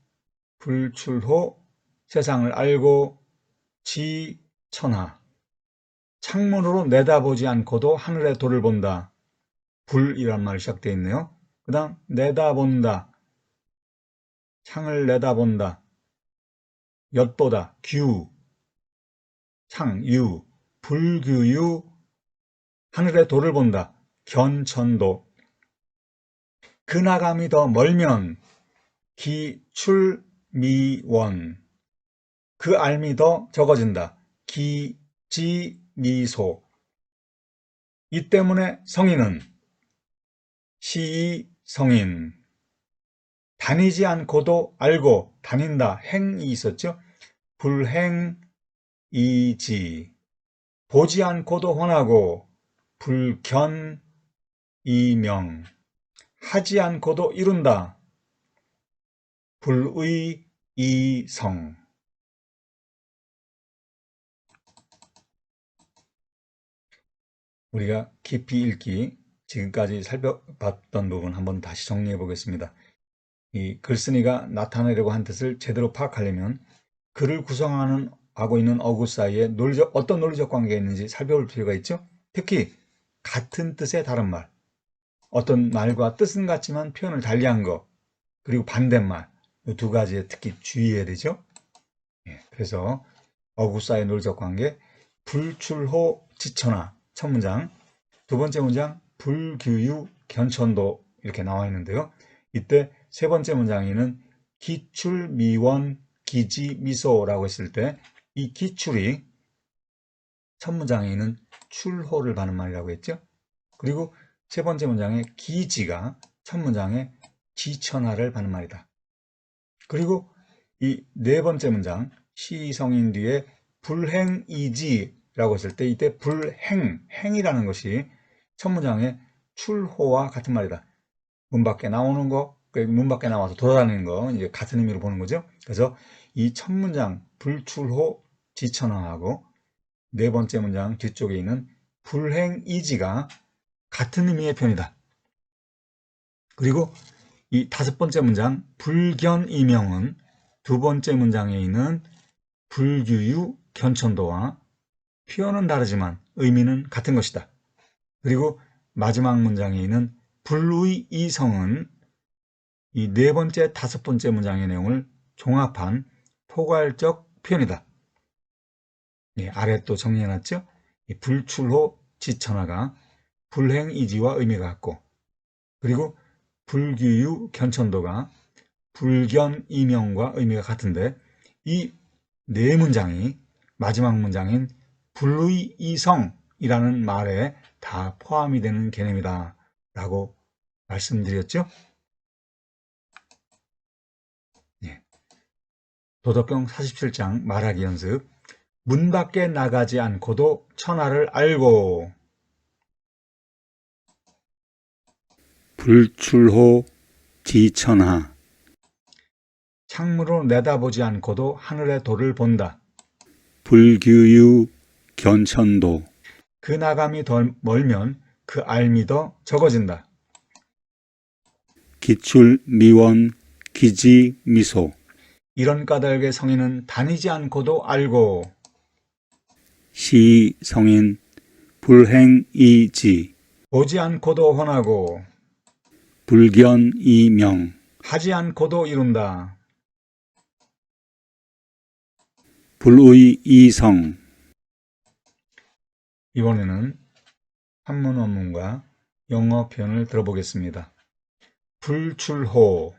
불출호, 세상을 알고. 지천하, 창문으로 내다보지 않고도 하늘의 도를 본다. 불이란 말이 시작되어 있네요. 그 다음 내다본다, 창을 내다본다. 엿보다, 규, 창, 유, 불규유, 하늘의 도를 본다. 견천도, 그 나감이 더 멀면. 기출미원, 그 알미 더 적어진다. 기지미소, 이 때문에 성인은. 시성인, 다니지 않고도 알고. 다닌다, 행이 있었죠. 불행이지, 보지 않고도 헌하고. 불견이명, 하지 않고도 이룬다. 불의 이성. 우리가 깊이 읽기, 지금까지 살펴봤던 부분 한번 다시 정리해 보겠습니다. 이 글쓴이가 나타내려고 한 뜻을 제대로 파악하려면 글을 구성하는 하고 있는 어구 사이에 어떤 논리적 관계가 있는지 살펴볼 필요가 있죠. 특히 같은 뜻의 다른 말, 어떤 말과 뜻은 같지만 표현을 달리한 것, 그리고 반대말, 이 두 가지에 특히 주의해야 되죠. 그래서 어구 사이의 논리적 관계, 불출호 지천하 첫 문장, 두 번째 문장 불규유 견천도 이렇게 나와 있는데요. 이때 세 번째 문장에는 기출 미원 기지 미소라고 했을 때 이 기출이 첫 문장에 있는 출호를 받는 말이라고 했죠. 그리고 세 번째 문장의 기지가 첫 문장의 지천하를 받는 말이다. 그리고 이 네 번째 문장 시성인 뒤에 불행이지라고 했을 때 이때 행이라는 것이 첫 문장의 출호와 같은 말이다. 문 밖에 나오는 거, 문 밖에 나와서 돌아다니는 거, 이제 같은 의미로 보는 거죠. 그래서 이 첫 문장 불출호 지천하하고 네 번째 문장 뒤쪽에 있는 불행이지가 같은 의미의 표현이다. 그리고 이 다섯 번째 문장 불견이명은 두 번째 문장에 있는 불규유 견천도와 표현은 다르지만 의미는 같은 것이다. 그리고 마지막 문장에 있는 불의이성은 이 네 번째, 다섯 번째 문장의 내용을 종합한 포괄적 표현이다. 아래 또 정리해놨죠? 불출호 지천하가 불행이지와 의미가 같고, 그리고 불규유 견천도가 불견이명과 의미가 같은데, 이 네 문장이 마지막 문장인 불의이성이라는 말에 다 포함이 되는 개념이다 라고 말씀드렸죠. 도덕경 47장 말하기 연습. 문 밖에 나가지 않고도 천하를 알고. 불출호 지천하. 창문으로 내다보지 않고도 하늘의 도를 본다. 불규유 견천도. 그 나감이 더 멀면 그 알미 더 적어진다. 기출 미원 기지 미소. 이런 까닭의 성인은 다니지 않고도 알고. 시성인 불행이지. 보지 않고도 헌하고. 불견이명. 하지 않고도 이룬다. 불의이성. 이번에는 한문 원문과 영어 표현을 들어보겠습니다. 불출호.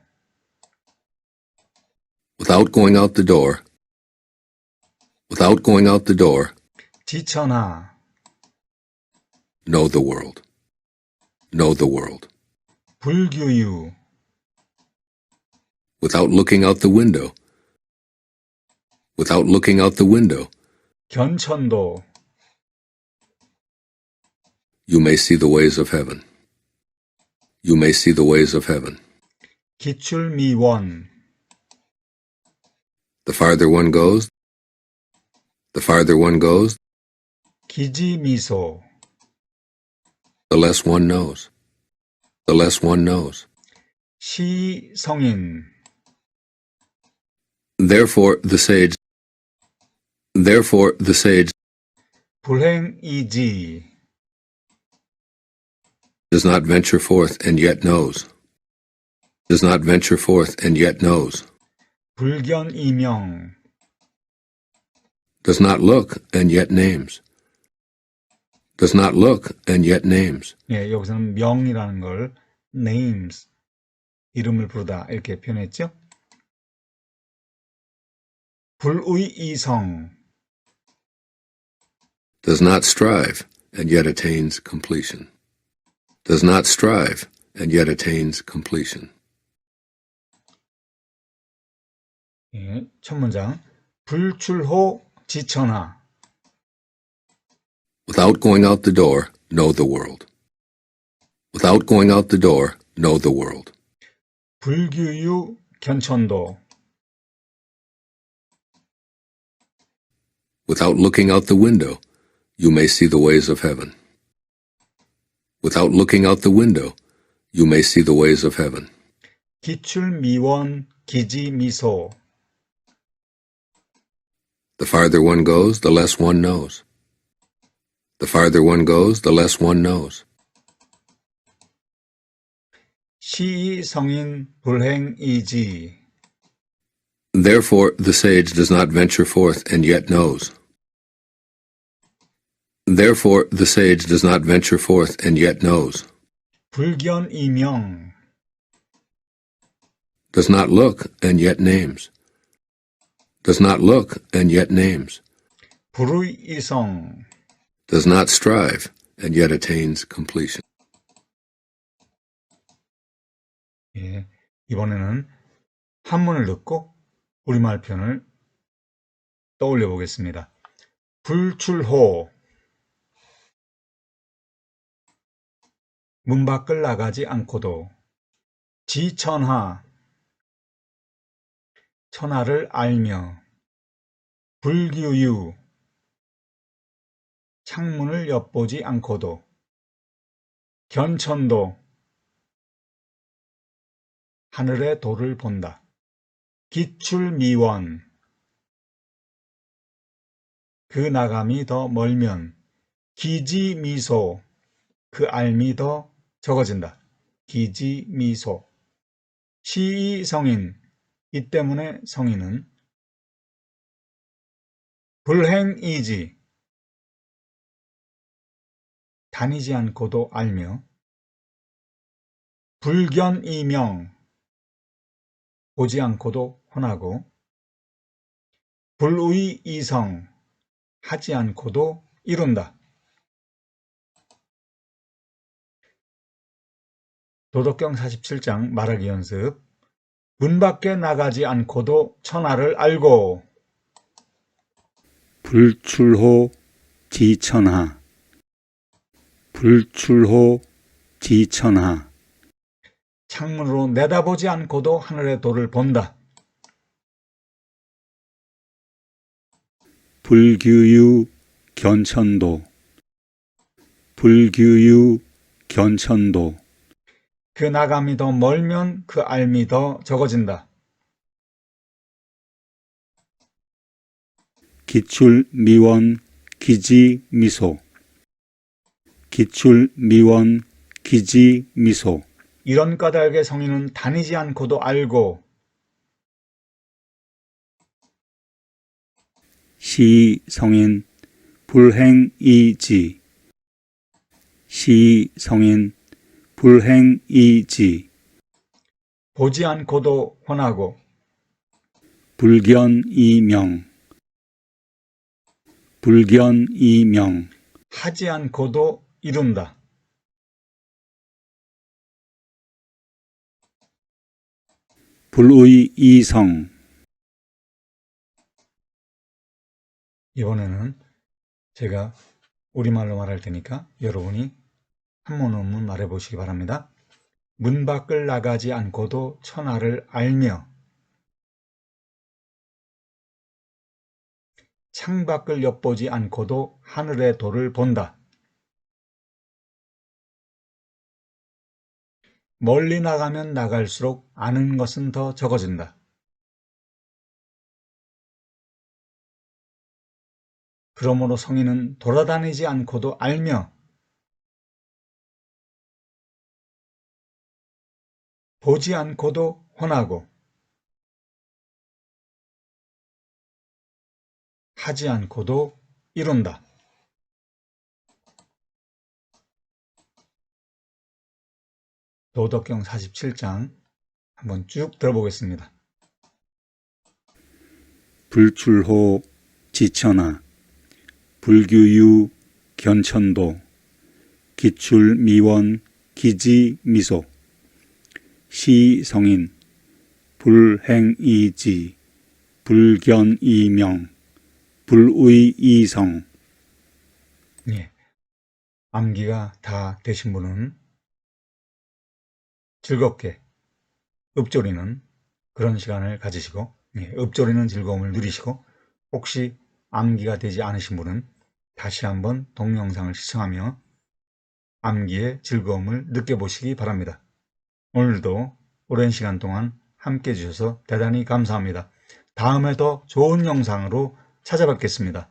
Without going out the door. Without going out the door, 지천하. know the world. Know the world. 불규유. Without looking out the window. Without looking out the window, 견천도. you may see the ways of heaven. You may see the ways of heaven. 기출미원. The farther one goes, the farther one goes, 기지미소. the less one knows. The less one knows. 시성인. Therefore the sage 불행이지. does not venture forth and yet knows. Does not venture forth and yet knows. 불견이명. Does not look and yet names. Does not look and yet names. 여기서는 명이라는 걸 names, 이름을 부르다 이렇게 표현했죠. 불의이성. Does not strive and yet attains completion. Does not strive and yet attains completion. 첫 문장. 불출호 지천하. Without going out the door, know the world. Without going out the door, know the world. 불규유 견천도. Without looking out the window, you may see the ways of heaven. Without looking out the window, you may see the ways of heaven. 기출미원 기지미소. The farther one goes, the less one knows. The farther one goes, the less one knows. 시의 성인 불행이지. Therefore, the sage does not venture forth and yet knows. Therefore, the sage does not venture forth and yet knows. 불견이명. Does not look and yet names. Does not look and yet names. 불의이성. Does not strive and yet attains completion. 예, 이번에는 한문을 듣고 우리말 표현을 떠올려 보겠습니다. 불출호. 문 밖을 나가지 않고도. 지천하. 천하를 알며. 불규유. 창문을 엿보지 않고도. 견천도. 하늘의 도를 본다. 기출미원. 그 나감이 더 멀면. 기지미소. 그 알미 더 적어진다. 기지미소. 시의 성인. 이 때문에 성인은 불행이지. 다니지 않고도 알며. 불견이명. 보지 않고도 혼하고. 불의이성. 하지 않고도 이룬다. 도덕경 47장 말하기 연습. 문 밖에 나가지 않고도 천하를 알고. 불출호 지천하. 불출호 지천하. 창문으로 내다보지 않고도 하늘의 도를 본다. 불규유 견천도. 불규유 견천도. 그 나감이 더 멀면 그 알미 더 적어진다. 기출미원 기지미소. 기출미원 기지미소. 이런 까닭의 성인은 다니지 않고도 알고. 시성인 불행이지. 시성인 불행이지. 보지 않고도 혼하고. 불견이명. 불견이명. 하지 않고도 이룬다. 불의이성. 이번에는 제가 우리말로 말할 테니까 여러분이 한문 원문 말해 보시기 바랍니다. 문 밖을 나가지 않고도 천하를 알며. 창밖을 엿보지 않고도 하늘의 도를 본다. 멀리 나가면 나갈수록 아는 것은 더 적어진다. 그러므로 성인은 돌아다니지 않고도 알며. 보지 않고도 혼하고. 하지 않고도 이룬다. 도덕경 47장 한번 쭉 들어보겠습니다. 불출호 지천하. 불규유 견천도. 기출미원 기지미소. 시성인 불행이지. 불견이명. 불의이성. 예, 암기가 다 되신 분은 즐겁게 읊조리는 그런 시간을 가지시고, 읊조리는 즐거움을 누리시고, 혹시 암기가 되지 않으신 분은 다시 한번 동영상을 시청하며 암기의 즐거움을 느껴보시기 바랍니다. 오늘도 오랜 시간 동안 함께 해주셔서 대단히 감사합니다. 다음에 더 좋은 영상으로 찾아뵙겠습니다.